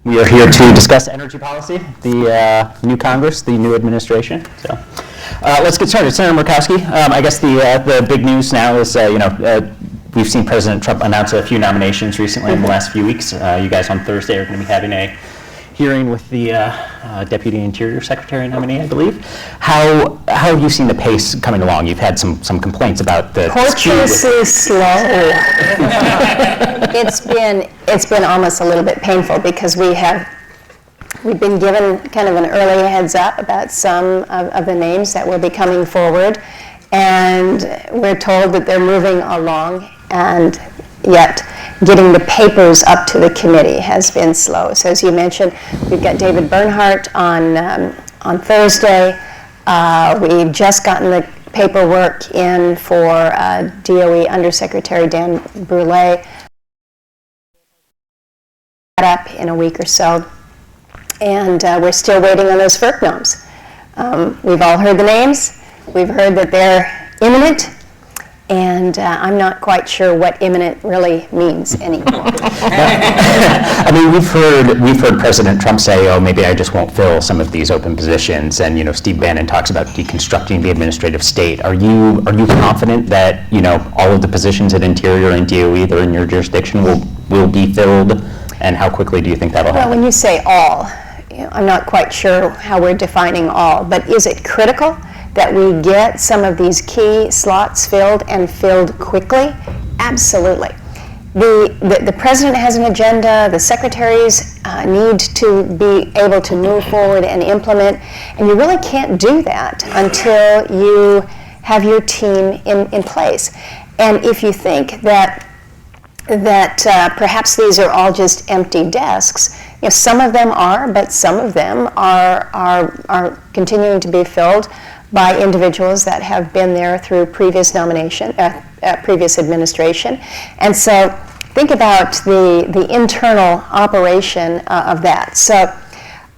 We are here to discuss energy policy, the new Congress, the new administration. So let's get started. Senator Murkowski, I guess the big news now is, we've seen President Trump announce a few nominations recently in the last few weeks. You guys on Thursday are going to be having a hearing with the Deputy Interior Secretary nominee, I believe. How have you seen the pace coming along? You've had some complaints about the tortuously slow. It's been almost a little bit painful because we've been given kind of an early heads up about some of the names that will be coming forward, and we're told that they're moving along, and yet getting the papers up to the committee has been slow. So as you mentioned, we've got David Bernhardt on Thursday. We've just gotten the paperwork in for DOE Undersecretary Dan Brule up in a week or so, and we're still waiting on those FERC noms. We've all heard the names. We've heard that they're imminent, and I'm not quite sure what imminent really means anymore. I mean, we've heard President Trump say, "Oh, maybe I just won't fill some of these open positions," and Steve Bannon talks about deconstructing the administrative state. Are you confident that all of the positions at Interior and DOE that are in your jurisdiction will be filled, and how quickly do you think that'll happen? Well, when you say all, I'm not quite sure how we're defining all, but is it critical that we get some of these key slots filled and filled quickly? Absolutely. The president has an agenda, the secretaries need to be able to move forward and implement, and you really can't do that until you have your team in place. And if you think that perhaps these are all just empty desks, some of them are, but some of them are continuing to be filled by individuals that have been there through previous previous administration. And so think about the internal operation of that. So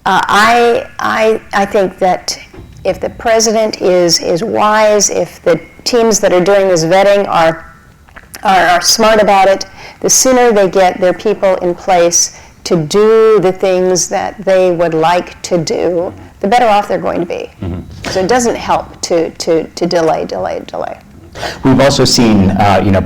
I think that if the president is wise, if the teams that are doing this vetting are smart about it, the sooner they get their people in place to do the things that they would like to do, the better off they're going to be. Mm-hmm. So it doesn't help to delay. We've also seen,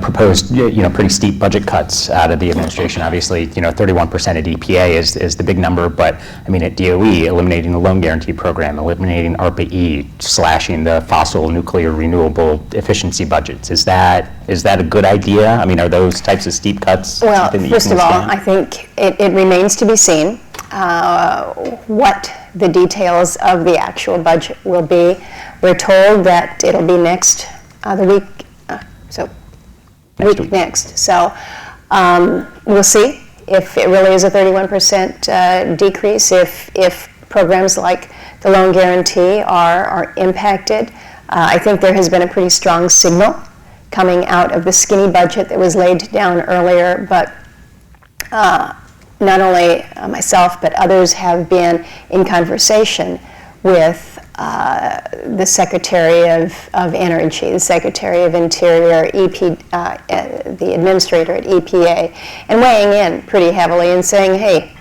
proposed, pretty steep budget cuts out of the administration. Obviously, 31% at EPA is the big number, but I mean at DOE, eliminating the loan guarantee program, eliminating ARPA-E, slashing the fossil, nuclear, renewable efficiency budgets. Is that a good idea? I mean, are those types of steep cuts? Well, first of all, I think it remains to be seen what the details of the actual budget will be. We're told that it'll be next next. So we'll see if it really is a 31% decrease, if programs like the loan guarantee are impacted. I think there has been a pretty strong signal coming out of the skinny budget that was laid down earlier, but not only myself, but others have been in conversation with the Secretary of Energy, the Secretary of Interior, the Administrator at EPA, and weighing in pretty heavily and saying, hey,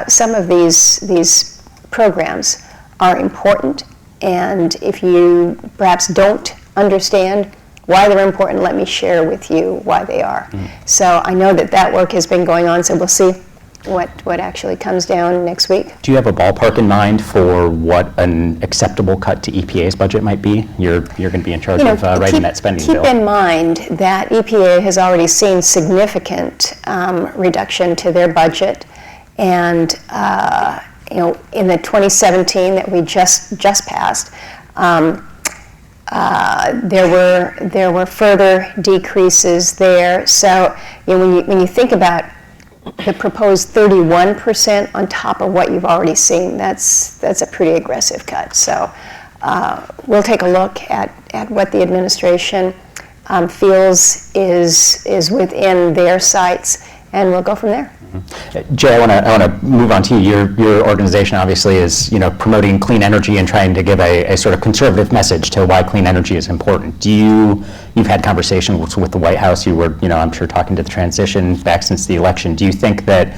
some of these programs are important, and if you perhaps don't understand why they're important, let me share with you why they are. Mm. So I know that work has been going on, so we'll see what actually comes down next week. Do you have a ballpark in mind for what an acceptable cut to EPA's budget might be? You're going to be in charge of writing that spending bill. Keep in mind that EPA has already seen significant reduction to their budget, and in the 2017 that we just passed, there were further decreases there. So when you think about the proposed 31% on top of what you've already seen, that's a pretty aggressive cut. So we'll take a look at what the administration feels is within their sights, and we'll go from there. Mm-hmm. Jay, I want to move on to you. Your organization obviously is promoting clean energy and trying to give a sort of conservative message to why clean energy is important. You've had conversations with the White House. You were I'm sure talking to the transition back since the election. Do you think that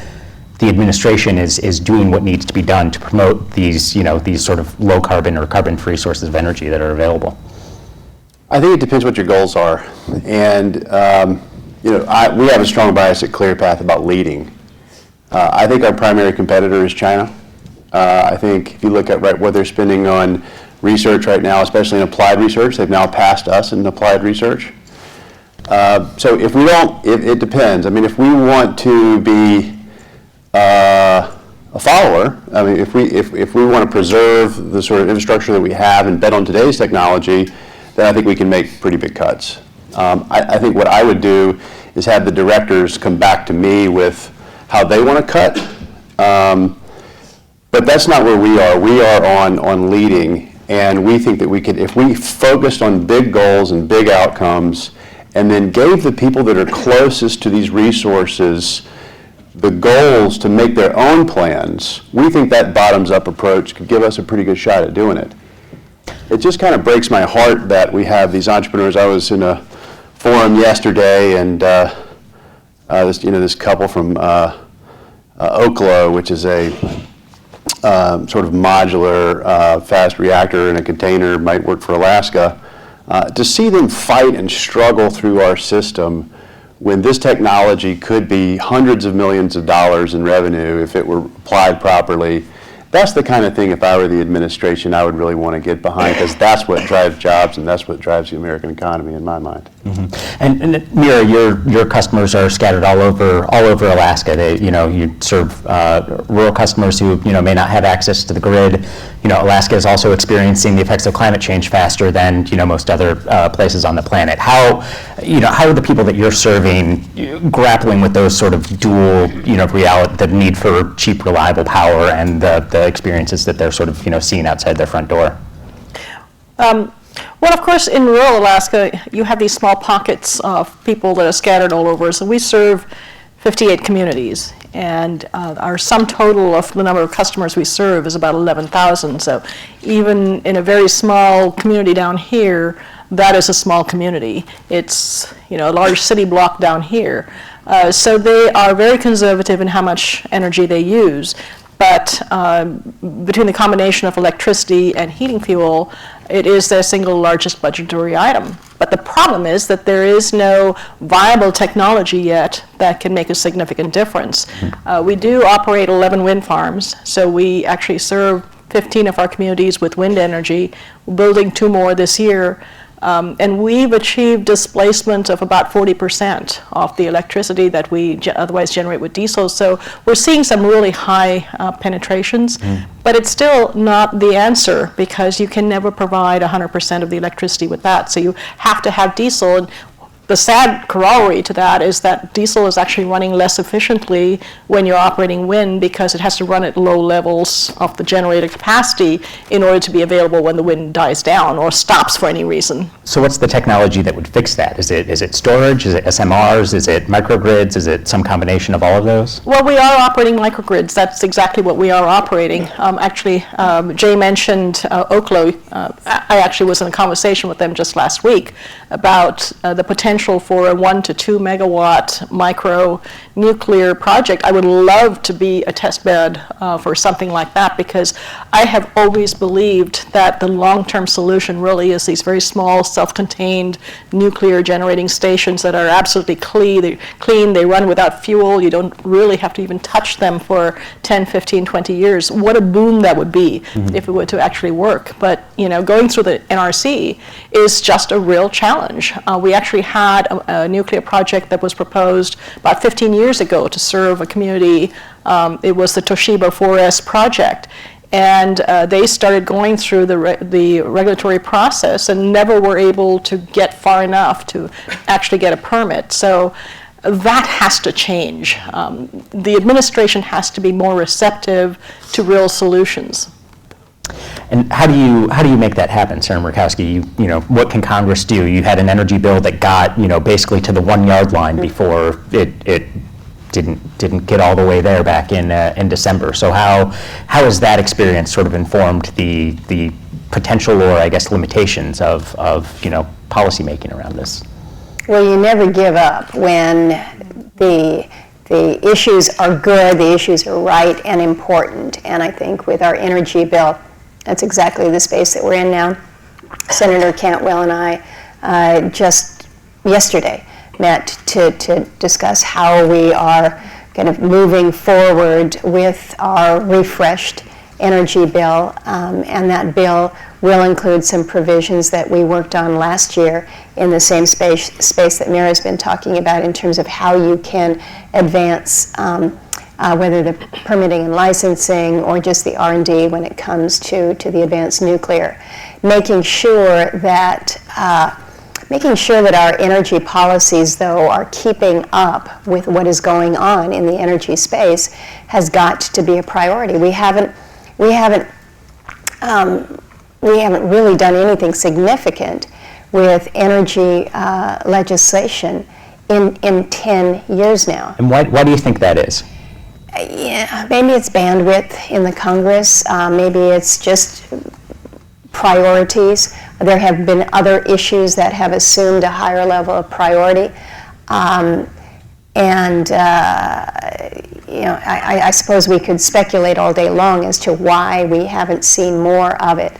the administration is doing what needs to be done to promote these, these sort of low carbon or carbon-free sources of energy that are available? I think it depends what your goals are. And, we have a strong bias at ClearPath about leading. I think our primary competitor is China. I think if you look at what they're spending on research right now, especially in applied research, they've now passed us in applied research. So if we don't, it depends. I mean, if we want to be a follower, I mean, if we want to preserve the sort of infrastructure that we have and bet on today's technology, then I think we can make pretty big cuts. I think what I would do is have the directors come back to me with how they want to cut. But that's not where we are. We are on leading, and we think that we could, if we focused on big goals and big outcomes, and then gave the people that are closest to these resources the goals to make their own plans, we think that bottoms-up approach could give us a pretty good shot at doing it. It just kind of breaks my heart that we have these entrepreneurs. I was in a forum yesterday, and this couple from Kohler, which is a sort of modular fast reactor in a container, might work for Alaska. To see them fight and struggle through our system when this technology could be hundreds of millions of dollars in revenue if it were applied properly, that's the kind of thing, if I were the administration, I would really want to get behind, because that's what drives jobs and that's what drives the American economy in my mind. Mm-hmm. And Meera, your customers are scattered all over Alaska. They, you serve rural customers who may not have access to the grid. Alaska is also experiencing the effects of climate change faster than most other places on the planet. How are the people that you're serving grappling with those sort of dual reality, the need for cheap, reliable power, and the experiences that they're sort of seeing outside their front door? Well, of course, in rural Alaska, you have these small pockets of people that are scattered all over. So we serve 58 communities, and our sum total of the number of customers we serve is about 11,000. So even in a very small community down here, that is a small community. It's a large city block down here. So they are very conservative in how much energy they use. But between the combination of electricity and heating fuel, it is their single largest budgetary item. But the problem is that there is no viable technology yet that can make a significant difference. We do operate 11 wind farms, so we actually serve 15 of our communities with wind energy. We're building 2 more this year. And we've achieved displacement of about 40% of the electricity that we otherwise generate with diesel. So we're seeing some really high penetrations, but it's still not the answer, because you can never provide 100% of the electricity with that. So you have to have diesel. And the sad corollary to that is that diesel is actually running less efficiently when you're operating wind, because it has to run at low levels of the generator capacity in order to be available when the wind dies down or stops for any reason. So what's the technology that would fix that? Is it storage? Is it SMRs? Is it microgrids? Is it some combination of all of those? Well, we are operating microgrids. That's exactly what we are operating. Jay mentioned Oklo. I actually was in a conversation with them just last week about the potential for a 1 to 2 megawatt micro nuclear project. I would love to be a test bed for something like that, because I have always believed that the long-term solution really is these very small, self-contained nuclear generating stations that are absolutely clean. They run without fuel. You don't really have to even touch them for 10, 15, 20 years. What a boon that would be if it were to actually work. But going through the NRC is just a real challenge. We actually had a nuclear project that was proposed about 15 years ago to serve a community. It was the Toshiba 4S project. And they started going through the regulatory process and never were able to get far enough to actually get a permit. So that has to change. The administration has to be more receptive to real solutions. And how do you make that happen, Senator Murkowski? What can Congress do? You had an energy bill that got basically to the 1 yard line before it didn't get all the way there back in December. So how has that experience sort of informed the potential, or I guess limitations of policy making around this? Well, you never give up when the the issues are good, the issues are right and important. And I think with our energy bill, that's exactly the space that we're in now. Senator Cantwell and I just yesterday met to discuss how we are kind of moving forward with our refreshed energy bill, and that bill will include some provisions that we worked on last year in the same space that Meera's been talking about in terms of how you can advance whether the permitting and licensing or just the R&D when it comes to the advanced nuclear. Making sure that our energy policies, though, are keeping up with what is going on in the energy space has got to be a priority. We haven't really done anything significant with energy legislation in 10 years now. And why do you think that is? Yeah, maybe it's bandwidth in the Congress. Maybe it's just priorities. There have been other issues that have assumed a higher level of priority. I suppose we could speculate all day long as to why we haven't seen more of it.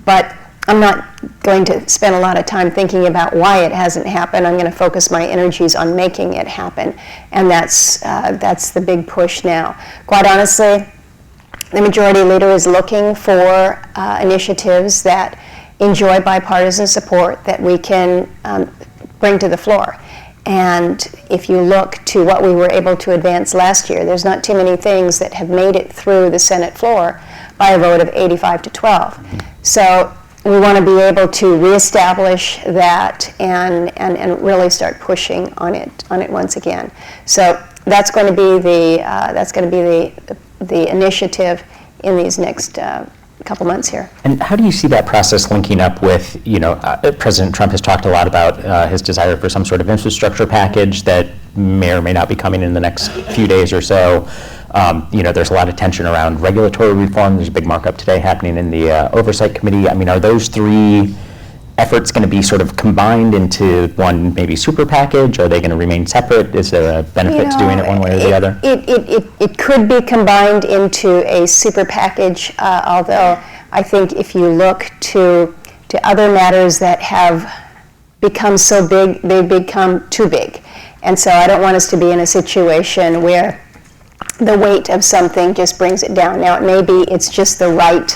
But I'm not going to spend a lot of time thinking about why it hasn't happened. I'm going to focus my energies on making it happen, and that's the big push now. Quite honestly, the majority leader is looking for initiatives that enjoy bipartisan support that we can bring to the floor. And if you look to what we were able to advance last year, there's not too many things that have made it through the Senate floor by a vote of 85 to 12. So we want to be able to reestablish that and really start pushing on it once again. So that's going to be the initiative in these next couple months here. And how do you see that process linking up with, President Trump has talked a lot about his desire for some sort of infrastructure package that may or may not be coming in the next few days or so. There's a lot of tension around regulatory reform. There's a big markup today happening in the Oversight Committee. I mean, are those three efforts going to be sort of combined into one maybe super package? Are they going to remain separate? Is there a benefit to doing it one way or the other? It could be combined into a super package, although I think if you look to other matters that have become so big, they've become too big. And so I don't want us to be in a situation where the weight of something just brings it down. Now, it may be it's just the right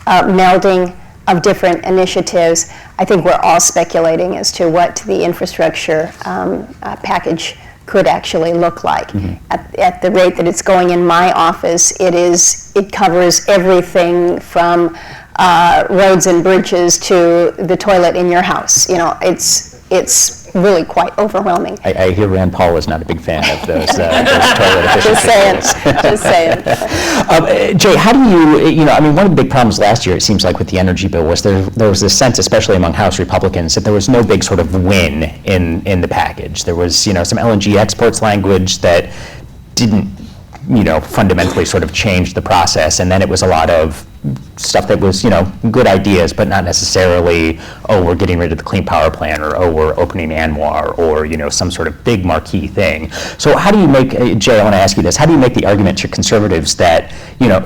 melding of different initiatives. I think we're all speculating as to what the infrastructure package could actually look like. Mm-hmm. At the rate that it's going in my office, it covers everything from roads and bridges to the toilet in your house. It's really quite overwhelming. I hear Rand Paul is not a big fan of those toilet efficiency. Just saying. Jay, how do you, one of the big problems last year, it seems like, with the energy bill was there was this sense, especially among House Republicans, that there was no big sort of win in the package. There was, some LNG exports language that didn't, fundamentally sort of change the process, and then it was a lot of stuff that was, good ideas, but not necessarily, we're getting rid of the Clean Power Plan, or we're opening ANWR, or, some sort of big marquee thing. So how do you make, Jay, I want to ask you this, how do you make the argument to conservatives that,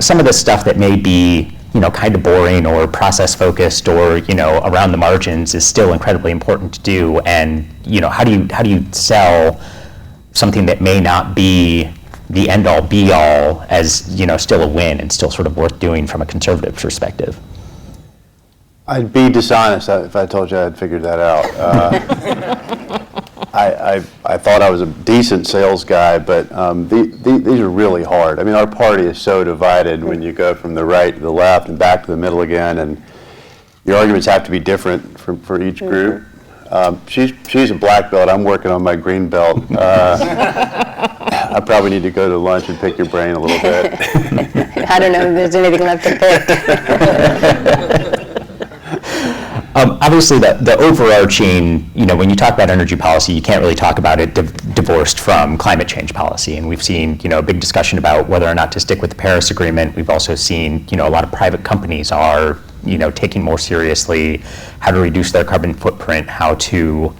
some of the stuff that may be, kind of boring or process focused or, around the margins is still incredibly important to do, and, how do you sell something that may not be the end-all, be-all as, still a win and still sort of worth doing from a conservative perspective? I'd be dishonest if I told you I'd figured that out. I thought I was a decent sales guy, but these are really hard. I mean, our party is so divided when you go from the right to the left and back to the middle again, and your arguments have to be different for each group. She's a black belt. I'm working on my green belt. I probably need to go to lunch and pick your brain a little bit. I don't know if there's anything left to pick. Obviously, the overarching, when you talk about energy policy, you can't really talk about it divorced from climate change policy. And we've seen, a big discussion about whether or not to stick with the Paris Agreement. We've also seen, a lot of private companies are, taking more seriously how to reduce their carbon footprint, how to,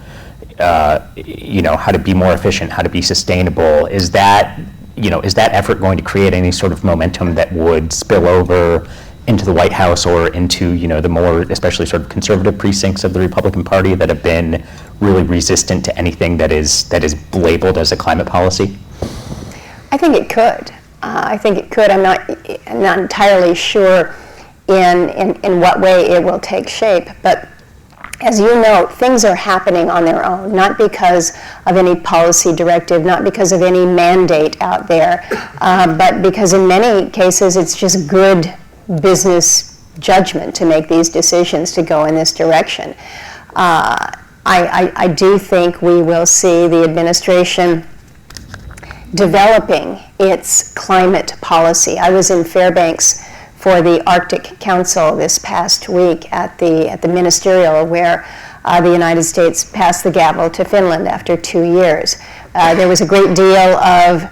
how to be more efficient, how to be sustainable. Is that effort going to create any sort of momentum that would spill over into the White House or into, the more, especially sort of conservative precincts of the Republican Party that have been really resistant to anything that is labeled as a climate policy? I think it could. I'm not entirely sure in what way it will take shape, but as you know, things are happening on their own, not because of any policy directive, not because of any mandate out there, but because in many cases it's just good business judgment to make these decisions to go in this direction. I do think we will see the administration developing its climate policy. I was in Fairbanks for the Arctic Council this past week at the ministerial, where the United States passed the gavel to Finland after 2 years. There was a great deal of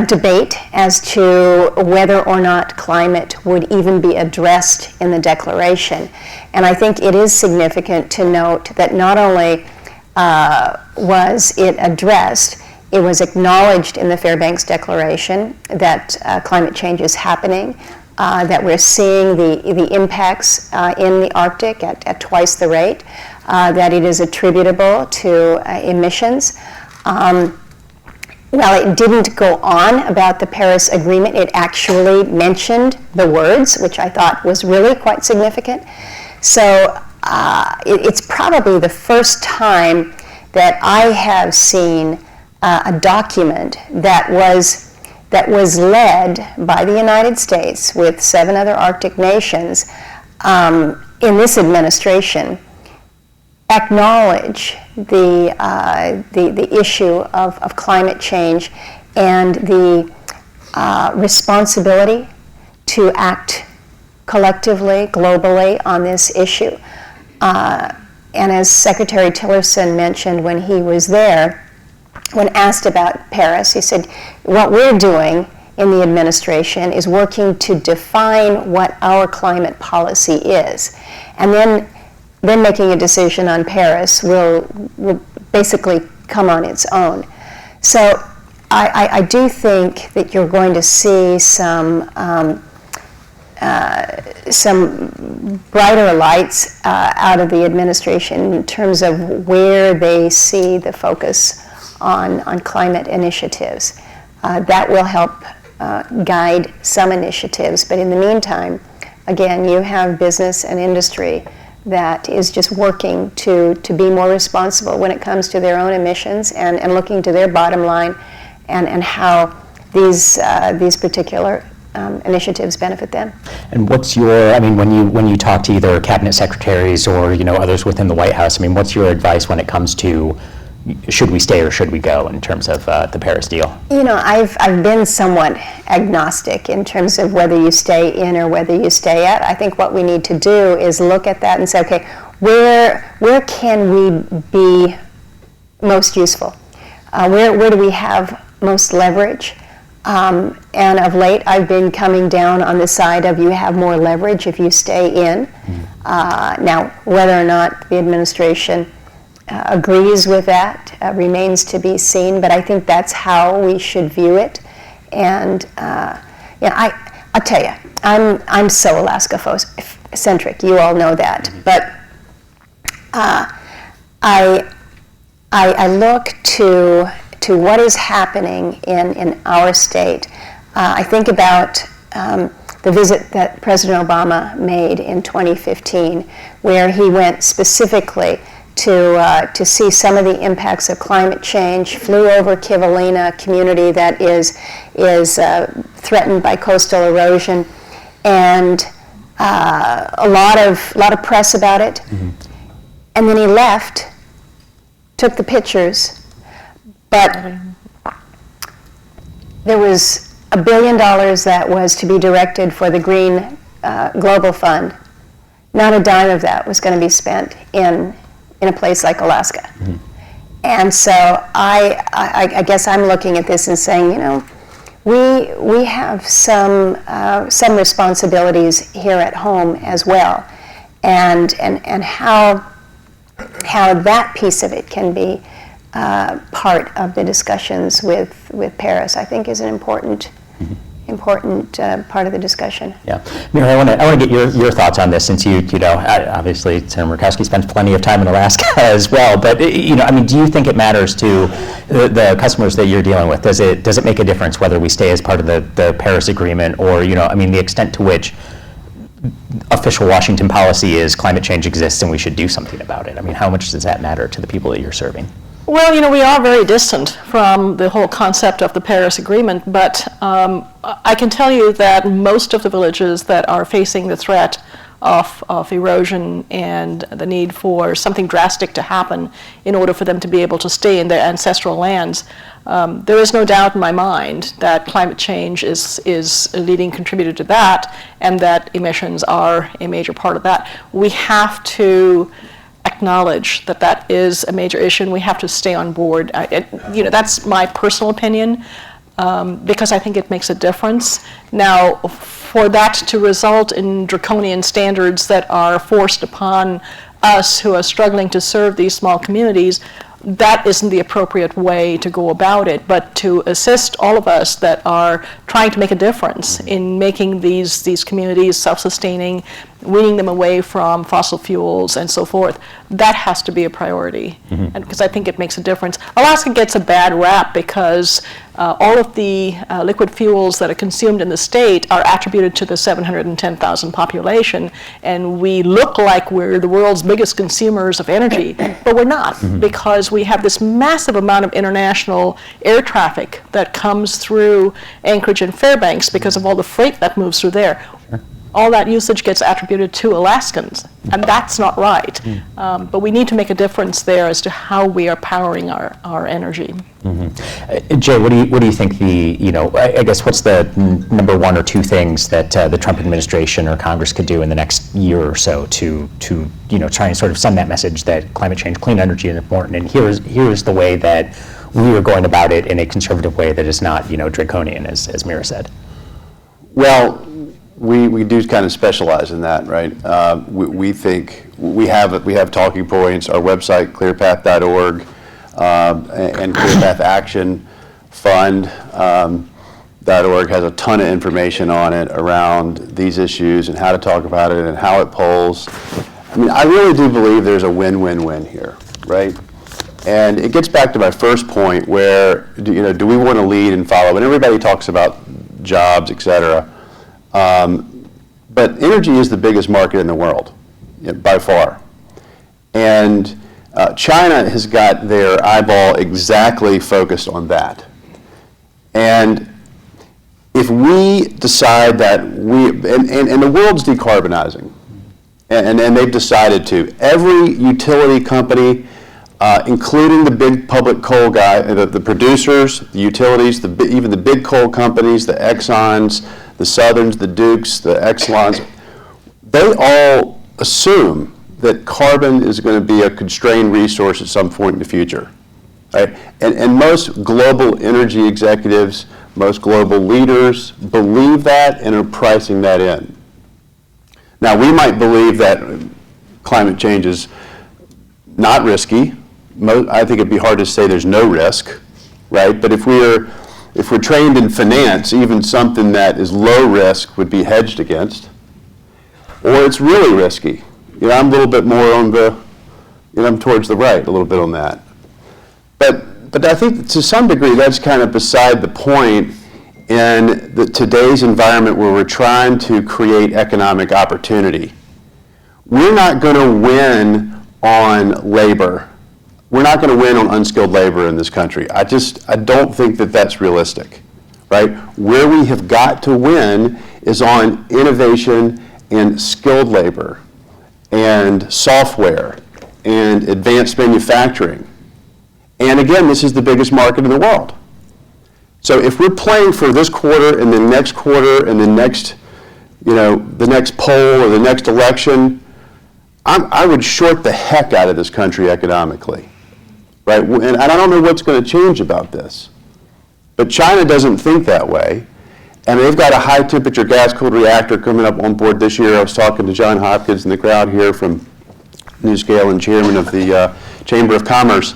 debate as to whether or not climate would even be addressed in the declaration. And I think it is significant to note that not only was it addressed, it was acknowledged in the Fairbanks Declaration that climate change is happening, that we're seeing the impacts in the Arctic at twice the rate, that it is attributable to emissions. Well, it didn't go on about the Paris Agreement. It actually mentioned the words, which I thought was really quite significant. So it's probably the first time that I have seen a document that was led by the United States with 7 other Arctic nations in this administration acknowledge the issue of climate change and the responsibility to act collectively, globally on this issue. And as Secretary Tillerson mentioned when he was there, when asked about Paris, he said, what we're doing in the administration is working to define what our climate policy is. And then making a decision on Paris will basically come on its own. So I do think that you're going to see some brighter lights out of the administration in terms of where they see the focus on climate initiatives. That will help guide some initiatives, but in the meantime, again, you have business and industry that is just working to be more responsible when it comes to their own emissions and looking to their bottom line and how these particular initiatives benefit them. And what's your, when you talk to either cabinet secretaries or others within the White House, what's your advice when it comes to should we stay or should we go in terms of the Paris deal? I've been somewhat agnostic in terms of whether you stay in or whether you stay out. I think what we need to do is look at that and say, okay, where can we be most useful? Where do we have most leverage? And of late, I've been coming down on the side of you have more leverage if you stay in. Now, whether or not the administration agrees with that remains to be seen, but I think that's how we should view it. And I'll tell you, I'm so Alaska-centric. You all know that, but I look to what is happening in our state. I think about the visit that President Obama made in 2015, where he went specifically to see some of the impacts of climate change, flew over Kivalina, a community that is threatened by coastal erosion, and a lot of press about it. Mm-hmm. And then he left, took the pictures, but there was $1 billion that was to be directed for the Green Global Fund. Not a dime of that was going to be spent in a place like Alaska. Mm-hmm. And so I guess I'm looking at this and saying, we have some responsibilities here at home as well, and how how that piece of it can be part of the discussions with Paris, I think, is an important part of the discussion. Yeah, Meera, I want to get your thoughts on this, since you know, obviously Senator Murkowski spends plenty of time in Alaska as well. But you know, I mean, do you think it matters to the customers that you're dealing with? Does it make a difference whether we stay as part of the Paris Agreement, or, you know, I mean, the extent to which official Washington policy is climate change exists and we should do something about it? I mean, how much does that matter to the people that you're serving? Well, you know, we are very distant from the whole concept of the Paris Agreement, but I can tell you that most of the villages that are facing the threat of erosion and the need for something drastic to happen in order for them to be able to stay in their ancestral lands, there is no doubt in my mind that climate change is a leading contributor to that, and that emissions are a major part of that. We have to acknowledge that that is a major issue, and we have to stay on board. You know, that's my personal opinion, because I think it makes a difference. Now, for that to result in draconian standards that are forced upon us who are struggling to serve these small communities, that isn't the appropriate way to go about it. But to assist all of us that are trying to make a difference in making these communities self-sustaining, weaning them away from fossil fuels and so forth, that has to be a priority. And because I think it makes a difference. Alaska gets a bad rap because all of the liquid fuels that are consumed in the state are attributed to the 710,000 population, and we look like we're the world's biggest consumers of energy, but we're not, because we have this massive amount of international air traffic that comes through Anchorage and Fairbanks because of all the freight that moves through there. All that usage gets attributed to Alaskans, and that's not right. But we need to make a difference there as to how we are powering our energy. Jay, what do you think I guess what's the number one or two things that the Trump administration or Congress could do in the next year or so to try and sort of send that message that climate change, clean energy is important, and here is the way that we are going about it in a conservative way that is not draconian, as Meera said? Well, we do kind of specialize in that, right? We think we have talking points. Our website, ClearPath.org, and ClearPath Action Fund.org has a ton of information on it around these issues and how to talk about it and how it polls. I mean, I really do believe there's a win-win-win here, right? And it gets back to my first point, where do we want to lead and follow? And everybody talks about jobs, et cetera. But energy is the biggest market in the world, by far. And China has got their eyeball exactly focused on that. And if we decide that and the world's decarbonizing, and they've decided to, every utility company, including the big public coal the producers, the utilities, even the big coal companies, the Exxons, the Southerns, the Dukes, the Exelons, they all assume that carbon is going to be a constrained resource at some point in the future, right? And most global energy executives, most global leaders believe that and are pricing that in. Now, we might believe that climate change is not risky. I think it'd be hard to say there's no risk, right? But if we're trained in finance, even something that is low risk would be hedged against, or it's really risky. I'm a little bit more on I'm towards the right a little bit on that. But I think to some degree that's kind of beside the point in today's environment where we're trying to create economic opportunity. We're not going to win on labor. We're not going to win on unskilled labor in this country. I don't think that that's realistic, right? Where we have got to win is on innovation and skilled labor and software and advanced manufacturing. And again, this is the biggest market in the world. So if we're playing for this quarter and the next quarter and the next poll or the next election, I would short the heck out of this country economically. Right? And I don't know what's going to change about this. But China doesn't think that way. And they've got a high-temperature gas-cooled reactor coming up on board this year. I was talking to John Hopkins in the crowd here from NuScale and chairman of the Chamber of Commerce.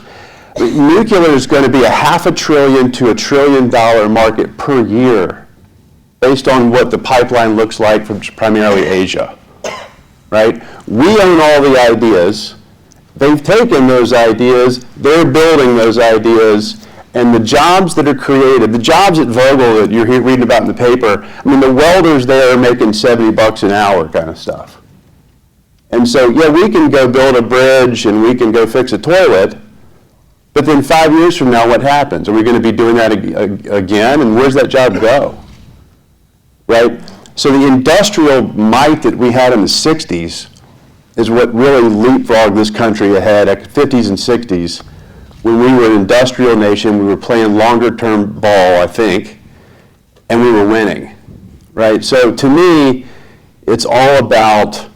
Nuclear is going to be a $500 billion to $1 trillion market per year, based on what the pipeline looks like from primarily Asia, right? We own all the ideas. They've taken those ideas, they're building those ideas, and the jobs that are created, the jobs at Vogtle that you're reading about in the paper, I mean, the welders there are making $70 an hour kind of stuff. And so, yeah, we can go build a bridge and we can go fix a toilet, but then 5 years from now, what happens? Are we going to be doing that again, and where's that job go, right? So the industrial might that we had in the 60s is what really leapfrogged this country ahead at 50s and 60s. When we were an industrial nation, we were playing longer term ball, I think, and we were winning, right? So to me, it's all about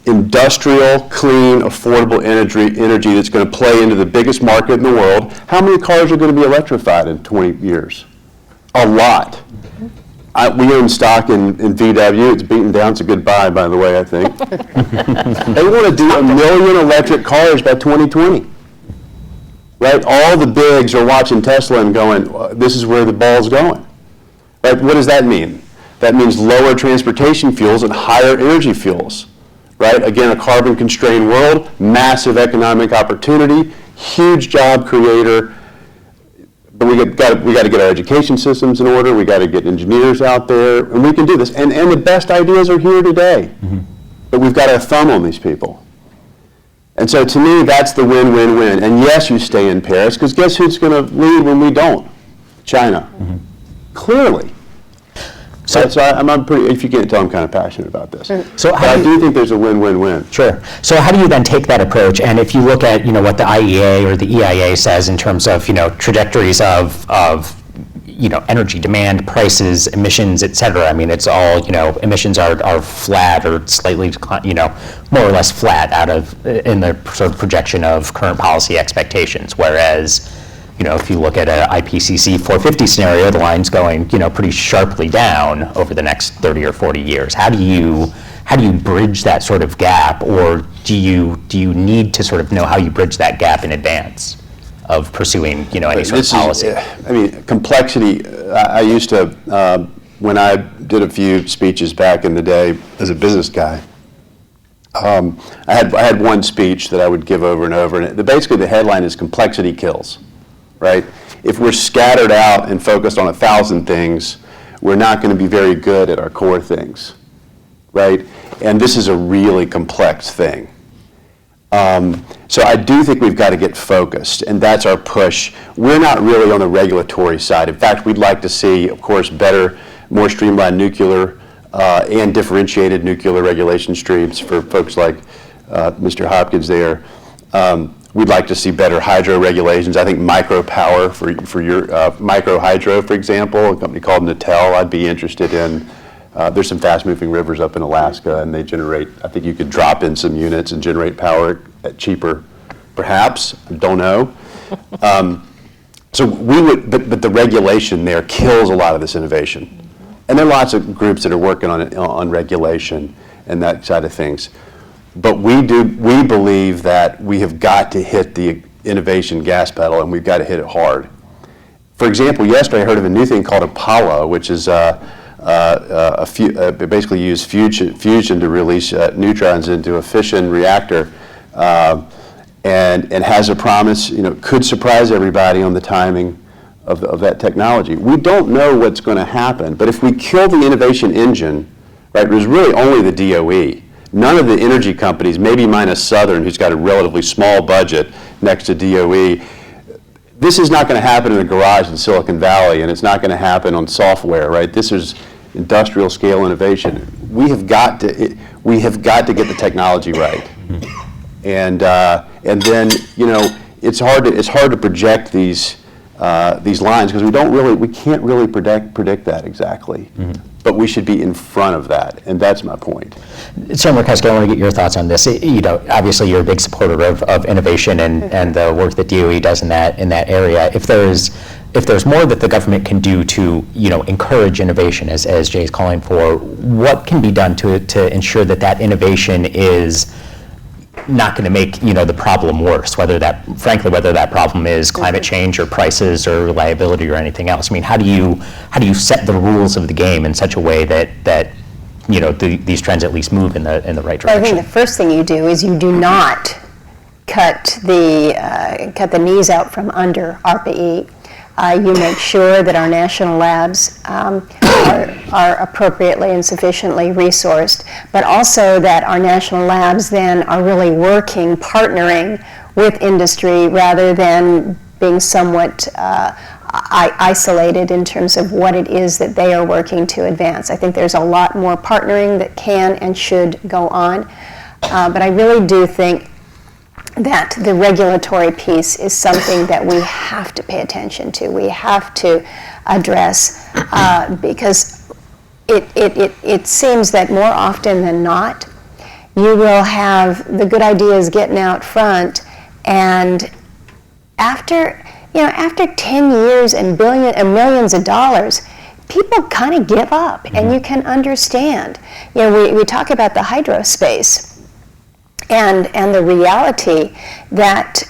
industrial, clean, affordable energy that's going to play into the biggest market in the world. How many cars are going to be electrified in 20 years? A lot. We own stock in VW. It's beaten down. It's a good buy, by the way, I think. They want to do 1 million electric cars by 2020. Right? All the bigs are watching Tesla and going, this is where the ball's going. Right? What does that mean? That means lower transportation fuels and higher energy fuels. Right? Again, a carbon-constrained world, massive economic opportunity, huge job creator. But we got to get our education systems in order. We got to get engineers out there, and we can do this. And the best ideas are here today. Mm-hmm. But we've got our thumb on these people. And so to me, that's the win-win-win. And yes, you stay in Paris, because guess who's going to lead when we don't? China. Mm-hmm. Clearly. So I'm pretty, if you can't tell, I'm kind of passionate about this. So I do think there's a win-win-win. Sure. So how do you then take that approach? And if you look at, what the IEA or the EIA says in terms of, trajectories of energy demand, prices, emissions, et cetera. I mean, it's all, emissions are flat or slightly, more or less flat in the sort of projection of current policy expectations. Whereas, if you look at a IPCC 450 scenario, the line's going, pretty sharply down over the next 30 or 40 years. How do you bridge that sort of gap, or do you need to sort of know how you bridge that gap in advance of pursuing, any sort of policy? Complexity. I used to, when I did a few speeches back in the day as a business guy, I had one speech that I would give over and over, and basically the headline is "Complexity Kills." Right? If we're scattered out and focused on 1,000 things, we're not going to be very good at our core things, right? And this is a really complex thing. So I do think we've got to get focused, and that's our push. We're not really on the regulatory side. In fact, we'd like to see, of course, better, more streamlined nuclear and differentiated nuclear regulation streams for folks like Mr. Hopkins there. We'd like to see better hydro regulations. I think micro power for your micro hydro, for example, a company called Natel, I'd be interested in. There's some fast-moving rivers up in Alaska, and they generate, I think you could drop in some units and generate power at cheaper, perhaps, don't know. So we would, but the regulation there kills a lot of this innovation. And there are lots of groups that are working on regulation and that side of things. But we believe that we have got to hit the innovation gas pedal, and we've got to hit it hard. For example, yesterday I heard of a new thing called Apollo, which is basically use fusion to release neutrons into a fission reactor, and has a promise, could surprise everybody on the timing of that technology. We don't know what's going to happen, but if we kill the innovation engine, right, there's really only the DOE. None of the energy companies, maybe minus Southern, who's got a relatively small budget next to DOE, this is not going to happen in a garage in Silicon Valley, and it's not going to happen on software, right? This is industrial scale innovation. We have got to get the technology right, and then it's hard to project these lines because we can't really predict that exactly. Mm-hmm. But we should be in front of that, and that's my point. So Murkowski, I want to get your thoughts on this. Obviously you're a big supporter of innovation and the work that DOE does in that area. If there's more that the government can do to encourage innovation, as Jay's calling for, what can be done to ensure that innovation is not going to make, you know, the problem worse, whether that problem is climate change or prices or reliability or anything else. I mean, how do you set the rules of the game in such a way that you know, these trends at least move in the right direction? I think the first thing you do is you do not cut the knees out from under ARPA-E. You make sure that our national labs are appropriately and sufficiently resourced, but also that our national labs then are really partnering with industry rather than being somewhat isolated in terms of what it is that they are working to advance. I think there's a lot more partnering that can and should go on, but I really do think that the regulatory piece is something that we have to pay attention to. We have to address because it seems that more often than not, you will have the good ideas getting out front, and after 10 years and millions of dollars, people kind of give up, and you can understand. You know, we talk about the hydro space. And the reality that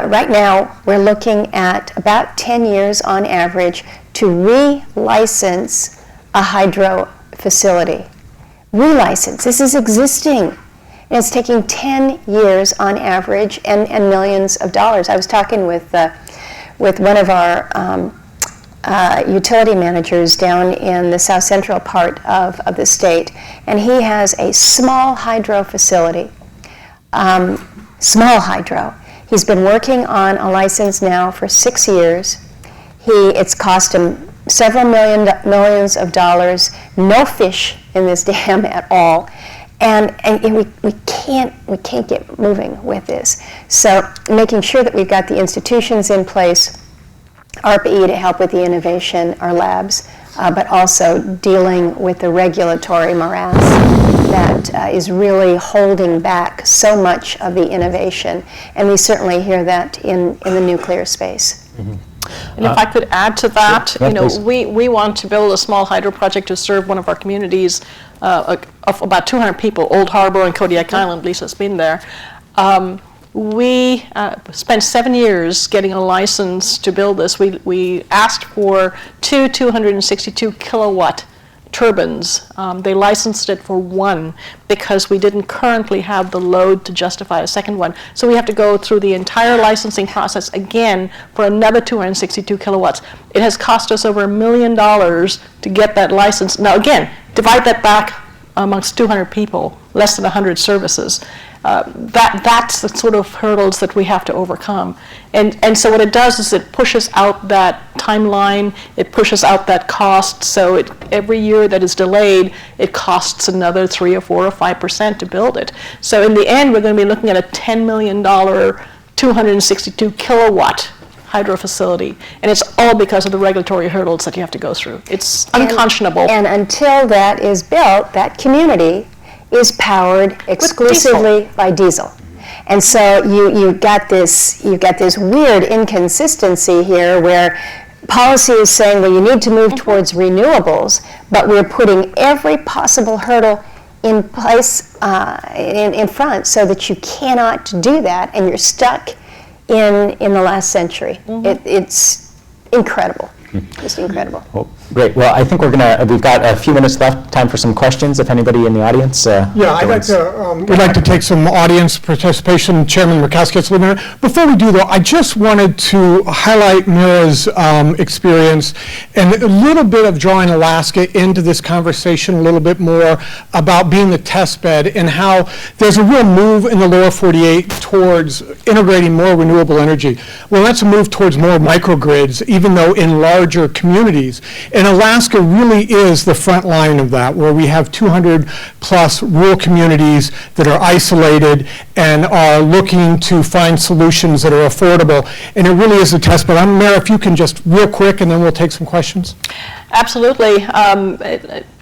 right now we're looking at about 10 years on average to relicense a hydro facility. Relicense. This is existing. And it's taking 10 years on average and millions of dollars. I was talking with one of our utility managers down in the south central part of the state, and he has a small hydro facility. Small hydro. He's been working on a license now for 6 years. It's cost him several millions of dollars. No fish in this dam at all, and we can't get moving with this. So making sure that we've got the institutions in place, ARPA-E to help with the innovation, our labs, but also dealing with the regulatory morass that is really holding back so much of the innovation. And we certainly hear that in the nuclear space. And if I could add to that, yeah, you know, please. we want to build a small hydro project to serve one of our communities of about 200 people, Old Harbor and Kodiak Island. Lisa's been there. We spent 7 years getting a license to build this. We asked for two 262 kilowatt turbines. They licensed it for one because we didn't currently have the load to justify a second one. So we have to go through the entire licensing process again for another 262 kilowatts. It has cost us over $1 million to get that license. Now again, divide that back amongst 200 people, less than 100 services. That's the sort of hurdles that we have to overcome. And so what it does is it pushes out that timeline, it pushes out that cost, so every year that is delayed, it costs another 3 or 4 or 5% to build it. So in the end, we're going to be looking at a $10 million, 262 kilowatt hydro facility, and it's all because of the regulatory hurdles that you have to go through. It's unconscionable. And until that is built, that community is powered exclusively by diesel. And so you've got this weird inconsistency here where policy is saying, well, you need to move towards renewables, but we're putting every possible hurdle in place in front so that you cannot do that, and you're stuck in the last century. It's incredible. Just incredible. Well, great. Well, I think we've got a few minutes left, time for some questions, if anybody in the audience. We'd like to take some audience participation. Chairman Murkowski has a minute. Before we do, though, I just wanted to highlight Meera's experience and a little bit of drawing Alaska into this conversation a little bit more about being the test bed and how there's a real move in the lower 48 towards integrating more renewable energy. Well, that's a move towards more microgrids, even though in larger communities. And Alaska really is the front line of that, where we have 200 plus rural communities that are isolated and are looking to find solutions that are affordable. And it really is a test. But Meera, if you can just real quick, and then we'll take some questions. Absolutely.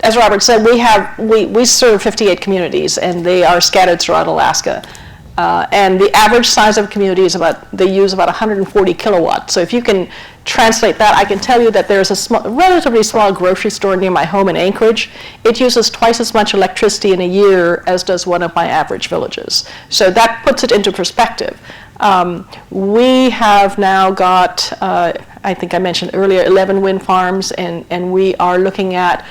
As Robert said, we serve 58 communities, and they are scattered throughout Alaska. And the average size of a community is they use about 140 kilowatts. So if you can translate that, I can tell you that there's a relatively small grocery store near my home in Anchorage. It uses twice as much electricity in a year as does one of my average villages. So that puts it into perspective. We have now got, I think I mentioned earlier, 11 wind farms, and we are looking at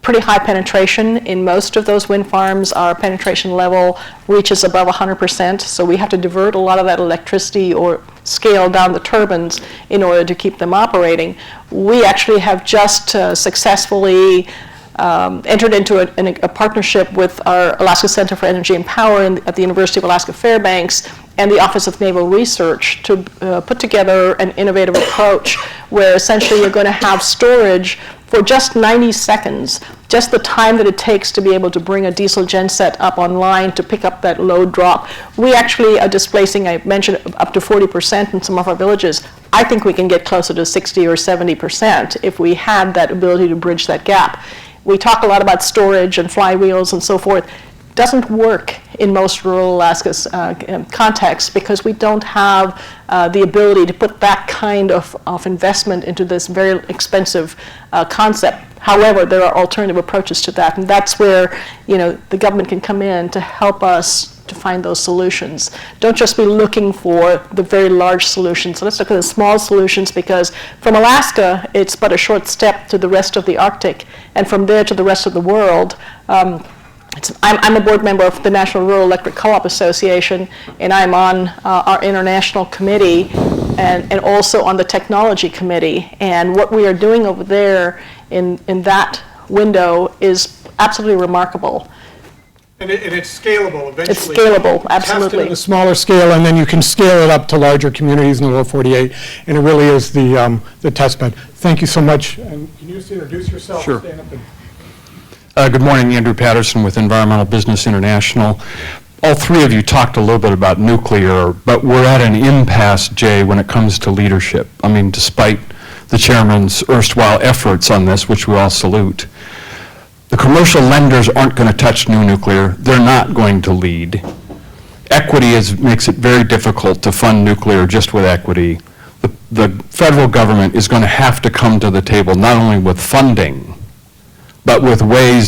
pretty high penetration. In most of those wind farms, our penetration level reaches above 100%, so we have to divert a lot of that electricity or scale down the turbines in order to keep them operating. We actually have just successfully entered into a partnership with our Alaska Center for Energy and Power at the University of Alaska Fairbanks and the Office of Naval Research to put together an innovative approach where essentially you're going to have storage for just 90 seconds, just the time that it takes to be able to bring a diesel genset up online to pick up that load drop. We actually are displacing, I mentioned, up to 40% in some of our villages. I think we can get closer to 60 or 70% if we had that ability to bridge that gap. We talk a lot about storage and flywheels and so forth. Doesn't work in most rural Alaska's contexts because we don't have the ability to put that kind of investment into this very expensive concept. However, there are alternative approaches to that, and that's where the government can come in to help us to find those solutions. Don't just be looking for the very large solutions. Let's look at the small solutions, because from Alaska, it's but a short step to the rest of the Arctic, and from there to the rest of the world. I'm a board member of the National Rural Electric Co-op Association, and I'm on our international committee and also on the technology committee. And what we are doing over there in that window is absolutely remarkable. And it's scalable eventually. It's scalable, absolutely. Test it at a smaller scale, and then you can scale it up to larger communities in the lower 48, and it really is the test bed. Thank you so much. And can you just introduce yourself? Sure. Stand up and Good morning, Andrew Patterson with Environmental Business International. All three of you talked a little bit about nuclear, but we're at an impasse, Jay, when it comes to leadership. I mean, despite the chairman's erstwhile efforts on this, which we all salute, the commercial lenders aren't going to touch new nuclear. They're not going to lead. Equity makes it very difficult to fund nuclear just with equity. The federal government is going to have to come to the table not only with funding, but with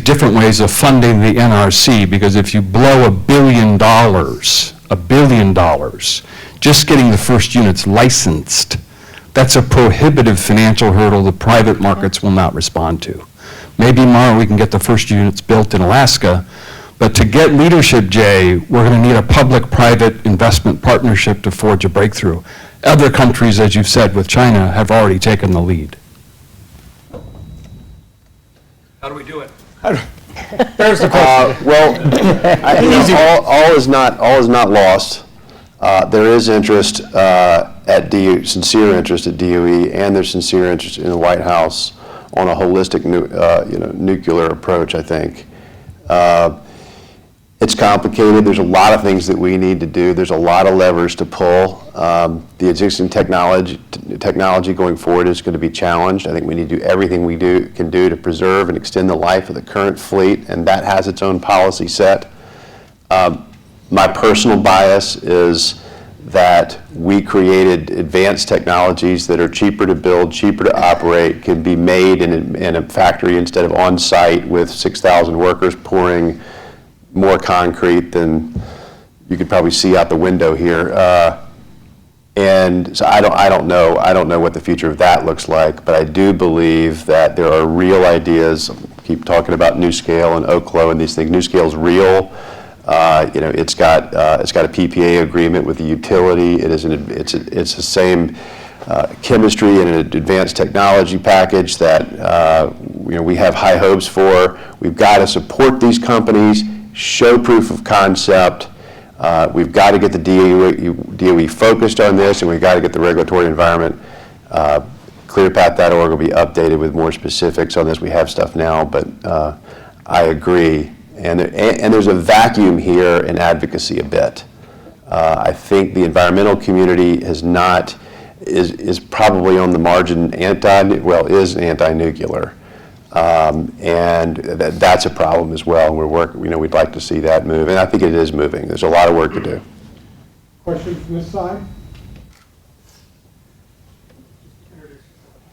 different ways of funding the NRC, because if you blow $1 billion, just getting the first units licensed, that's a prohibitive financial hurdle the private markets will not respond to. Maybe tomorrow we can get the first units built in Alaska, but to get leadership, Jay, we're going to need a public-private investment partnership to forge a breakthrough. Other countries, as you've said, with China, have already taken the lead. How do we do it? there's the question. All is not lost. There is interest sincere interest at DOE, and there's sincere interest in the White House on a holistic nuclear approach, I think. It's complicated. There's a lot of things that we need to do. There's a lot of levers to pull. The existing technology going forward is going to be challenged. I think we need to do everything we can do to preserve and extend the life of the current fleet, and that has its own policy set. My personal bias is that we created advanced technologies that are cheaper to build, cheaper to operate, can be made in a factory instead of on site with 6,000 workers pouring more concrete than you could probably see out the window here. And so I don't know what the future of that looks like, but I do believe that there are real ideas. Keep talking about NuScale and Oklo and these things. NuScale's real. It's got a PPA agreement with the utility. It's the same chemistry and an advanced technology package that we have high hopes for. We've got to support these companies, show proof of concept. We've got to get the DOE focused on this, and we've got to get the regulatory environment. ClearPath.org will be updated with more specifics on this. We have stuff now, but I agree. And there's a vacuum here in advocacy a bit. I think the environmental community is probably on the margin is anti-nuclear. And that's a problem as well. We'd like to see that move, and I think it is moving. There's a lot of work to do. Question from this side?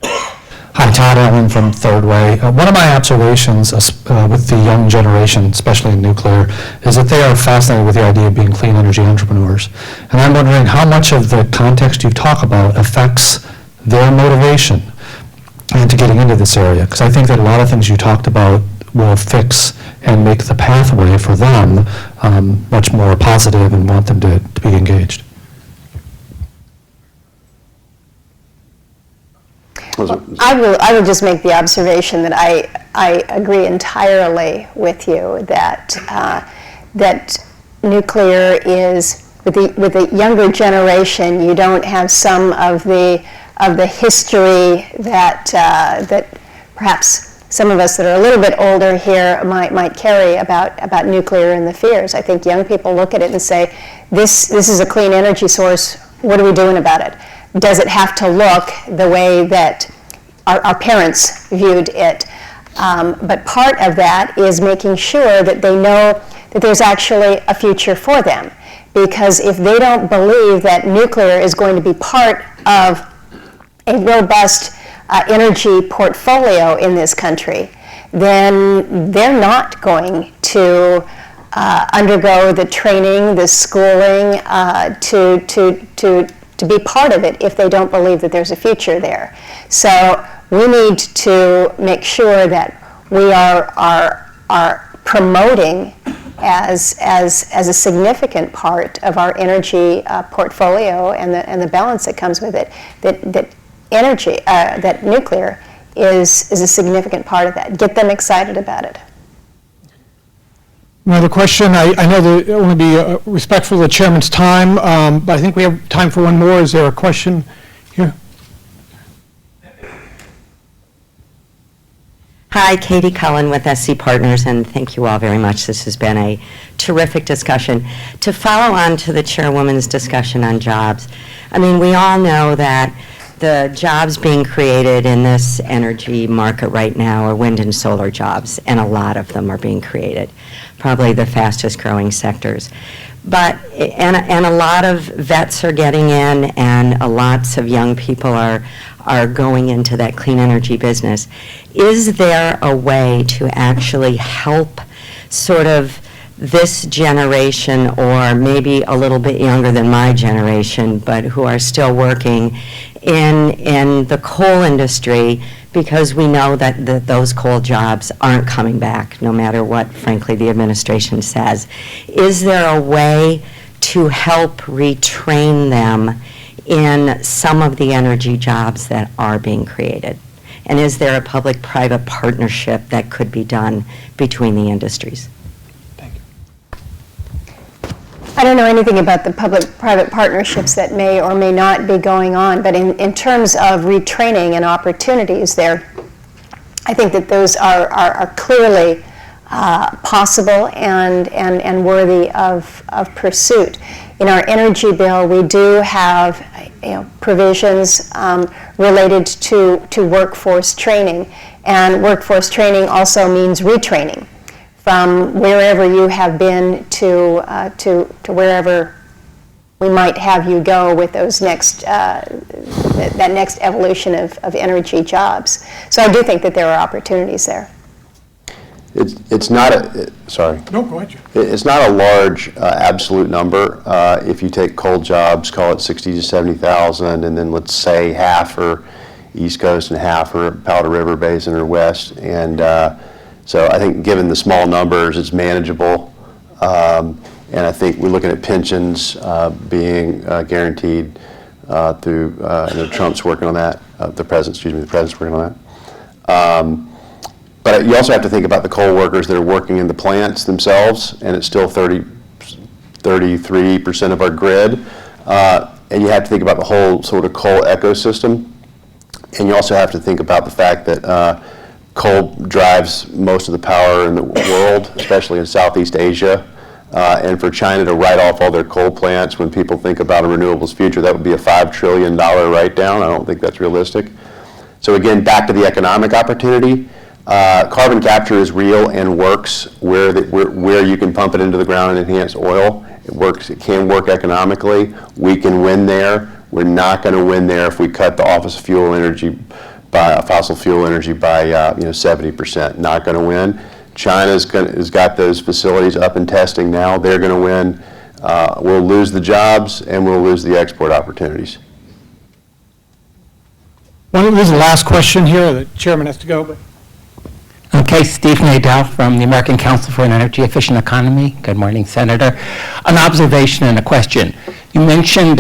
Hi, Todd Allen from Third Way. One of my observations with the young generation, especially in nuclear, is that they are fascinated with the idea of being clean energy entrepreneurs. And I'm wondering how much of the context you talk about affects their motivation into getting into this area. Because I think that a lot of things you talked about will fix and make the pathway for them much more positive and want them to be engaged. I will just make the observation that I agree entirely with you that that nuclear is, with the younger generation, you don't have some of the history that that perhaps some of us that are a little bit older here might carry about nuclear and the fears. I think young people look at it and say, this is a clean energy source. What are we doing about it? Does it have to look the way that our parents viewed it? But part of that is making sure that they know that there's actually a future for them. Because if they don't believe that nuclear is going to be part of a robust energy portfolio in this country, then they're not going to undergo the training, the schooling to be part of it if they don't believe that there's a future there. So we need to make sure that we are promoting as a significant part of our energy portfolio and the balance that comes with it, that energy, that nuclear is a significant part of that. Get them excited about it. Another question. I know that I want to be respectful of the chairman's time, but I think we have time for one more. Is there a question here? Hi, Katie Cullen with SC Partners, and thank you all very much. This has been a terrific discussion. To follow on to the chairwoman's discussion on jobs, I mean, we all know that the jobs being created in this energy market right now are wind and solar jobs, and a lot of them are being created, probably the fastest growing sectors. But, and a lot of vets are getting in, and lots of young people are going into that clean energy business. Is there a way to actually help sort of this generation, or maybe a little bit younger than my generation, but who are still working in the coal industry, because we know that those coal jobs aren't coming back, no matter what, frankly, the administration says. Is there a way to help retrain them in some of the energy jobs that are being created? And is there a public-private partnership that could be done between the industries? I don't know anything about the public-private partnerships that may or may not be going on, but in terms of retraining and opportunities there, I think that those are clearly possible and worthy of pursuit. In our energy bill, we do have provisions related to workforce training, and workforce training also means retraining from wherever you have been to wherever we might have you go with those next that next evolution of energy jobs. So I do think that there are opportunities there. It's not a, sorry. No, go ahead. It's not a large absolute number. If you take coal jobs, call it 60 to 70,000, and then let's say half are East Coast and half are Powder River Basin or West, and so I think given the small numbers, it's manageable. And I think we're looking at pensions being guaranteed through, Trump's working on that, the president's working on that. But you also have to think about the coal workers that are working in the plants themselves, and it's still 33% of our grid. And you have to think about the whole sort of coal ecosystem. And you also have to think about the fact that coal drives most of the power in the world, especially in Southeast Asia. And for China to write off all their coal plants when people think about a renewables future, that would be a $5 trillion write-down. I don't think that's realistic. So again, back to the economic opportunity. Carbon capture is real and works where you can pump it into the ground and enhance oil. It can work economically. We can win there. We're not going to win there if we cut the fossil fuel energy by 70%. Not going to win. China's has got those facilities up and testing now. They're going to win. We'll lose the jobs and we'll lose the export opportunities. Well, this is the last question here. The chairman has to go. But Okay, Steve Nadell from the American Council for an Energy Efficient Economy. Good morning, Senator. An observation and a question. You mentioned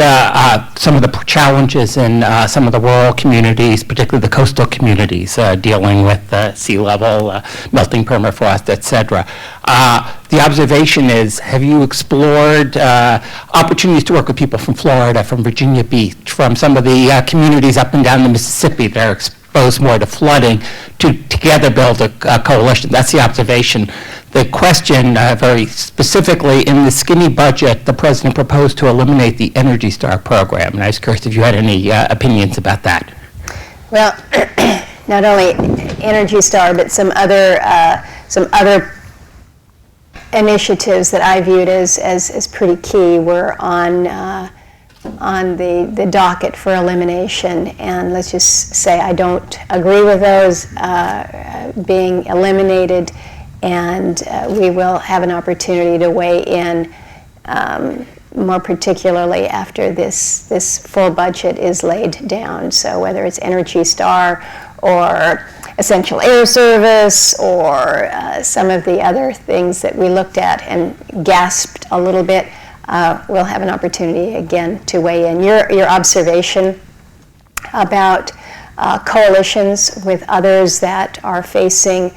some of the challenges in some of the rural communities, particularly the coastal communities, dealing with sea level, melting permafrost, et cetera. The observation is, have you explored opportunities to work with people from Florida, from Virginia Beach, from some of the communities up and down the Mississippi that are exposed more to flooding, to together build a coalition? That's the observation. The question, very specifically, in the skinny budget, the president proposed to eliminate the Energy Star program, and I was curious if you had any opinions about that. Well, not only Energy Star, but some other initiatives that I viewed as pretty key were on the docket for elimination, and let's just say I don't agree with those being eliminated, and we will have an opportunity to weigh in more particularly after this full budget is laid down. So whether it's Energy Star or Essential Air Service or some of the other things that we looked at and gasped a little bit, we'll have an opportunity again to weigh in. Your observation about coalitions with others that are facing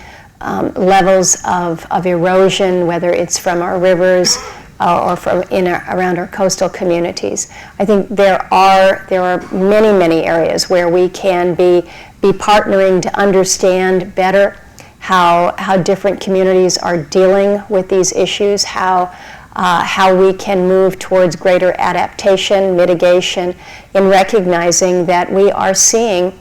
levels of erosion, whether it's from our rivers or from around our coastal communities. I think there are many areas where we can be partnering to understand better how different communities are dealing with these issues, how we can move towards greater adaptation, mitigation, in recognizing that we are seeing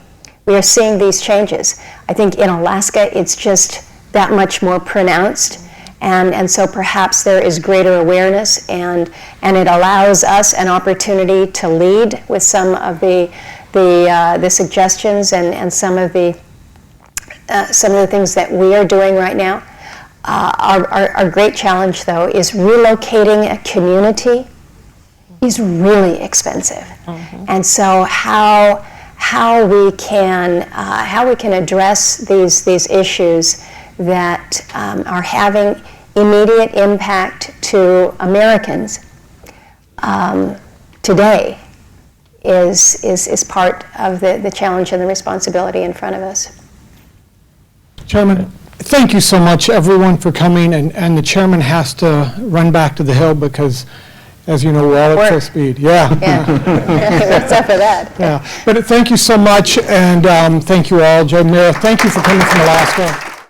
these changes. I think in Alaska it's just that much more pronounced, and so perhaps there is greater awareness, and it allows us an opportunity to lead with some of the suggestions and some of the things that we are doing right now. Our great challenge, though, is relocating a community is really expensive, and so how we can address these issues that are having immediate impact to Americans today is part of the challenge and the responsibility in front of us. Chairman, thank you so much, everyone, for coming, and the chairman has to run back to the Hill because, as you know, we're all at full speed. Yeah. What's up for that? Yeah. But thank you so much, and thank you all. Joe, Meera, thank you for coming from Alaska.